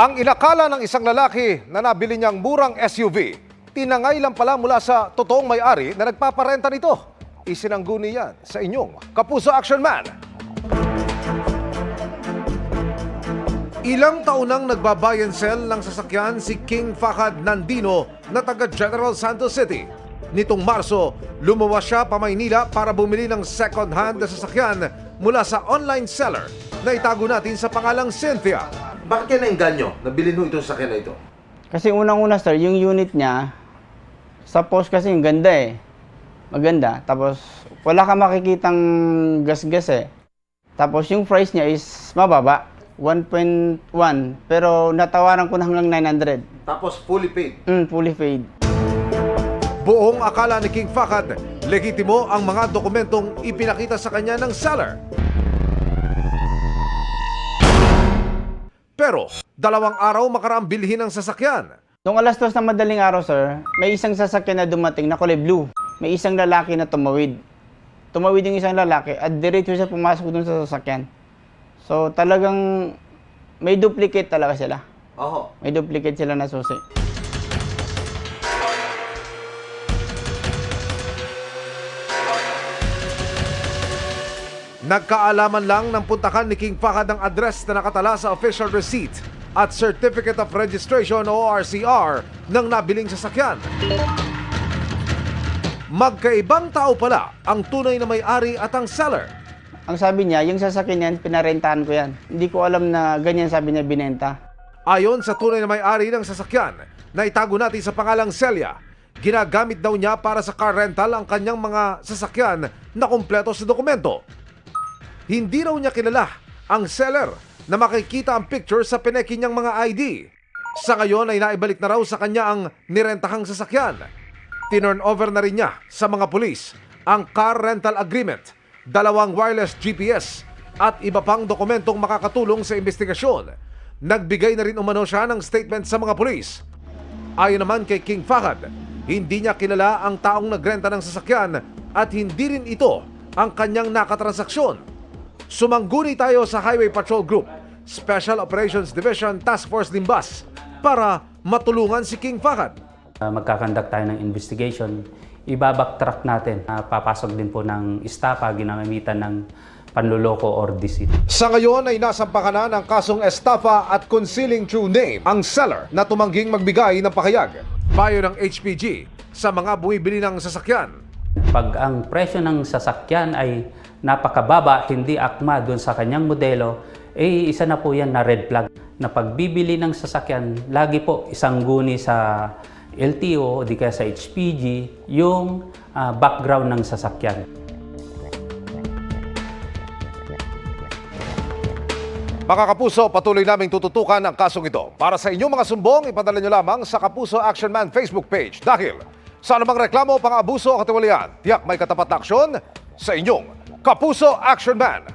Ang inakala ng isang lalaki na nabili niyang murang SUV, tinangay lang pala mula sa totoong may-ari na nagpaparenta nito. Isinangguni yan sa inyong Kapuso Action Man. Ilang taon nang nagbabuy and sell ng sasakyan si King Fahad Nandino na taga General Santos City. Nitong Marso, lumuwas siya pa Maynila para bumili ng second-hand na sasakyan mula sa online seller na itago natin sa pangalang Cynthia. Bakit kaya nainganyo? Nabili mo itong sakyan na ito? Kasi unang-una sir, yung unit niya, sa post kasi yung ganda eh. Maganda. Tapos wala ka makikitang gas-gas eh. Tapos yung price niya is mababa. 1.1. Pero natawaran ko na hanggang 900. Tapos fully paid. Fully paid. Buong akala ni King Fahad, legitimo ang mga dokumentong ipinakita sa kanya ng seller. Pero, 2 araw makaraang bilhin ang sasakyan. Noong alas 2 ng madaling araw, sir, may isang sasakyan na dumating na kulay blue. May isang lalaki na tumawid. Tumawid yung isang lalaki at diretso siya pumasok dun sa sasakyan. So, talagang may duplicate talaga sila. Oo. May duplicate sila na susi. Nagkaalaman lang ng puntakan ni King Fahad ang address na nakatala sa official receipt at Certificate of Registration o RCR ng nabiling sasakyan. Magkaibang tao pala ang tunay na may-ari at ang seller. Ang sabi niya, yung sasakyan yan, pinarentahan ko yan. Hindi ko alam na ganyan sabi niya binenta. Ayon sa tunay na may-ari ng sasakyan na itago natin sa pangalang Celia, ginagamit daw niya para sa car rental ang kanyang mga sasakyan na kumpleto sa dokumento. Hindi raw niya kilala ang seller na makikita ang picture sa pineki niyang mga ID. Sa ngayon ay naibalik na raw sa kanya ang nirentahang sasakyan. Tinurn over na rin niya sa mga pulis ang car rental agreement, 2 wireless GPS at iba pang dokumentong makakatulong sa investigasyon. Nagbigay na rin umano siya ng statement sa mga pulis. Ayon naman kay King Fahad, hindi niya kilala ang taong nagrenta ng sasakyan at hindi rin ito ang kanyang nakatransaksyon. Sumangguni tayo sa Highway Patrol Group, Special Operations Division Task Force Limbas para matulungan si King Fahad. Magkakandak tayo ng investigation. Ibabacktrack natin. Papasok din po ng estafa ginamitan ng panluloko or deceit. Sa ngayon ay nasampakan na ng kasong estafa at concealing true name ang seller na tumangging magbigay ng pakayag. Payo ng HPG sa mga bumibili ng sasakyan. Pag ang presyo ng sasakyan ay napakababa, hindi akma doon sa kanyang modelo, isa na po yan na red flag. Na pagbibili ng sasakyan, lagi po isang guni sa LTO o di kaya sa HPG yung background ng sasakyan. Mga Kapuso, patuloy naming tututukan ang kasong ito. Para sa inyong mga sumbong, ipadala nyo lamang sa Kapuso Action Man Facebook page. Dahil sa anumang reklamo, pang-abuso o katiwalian, tiyak may katapat na aksyon sa inyong Kapuso Action Man.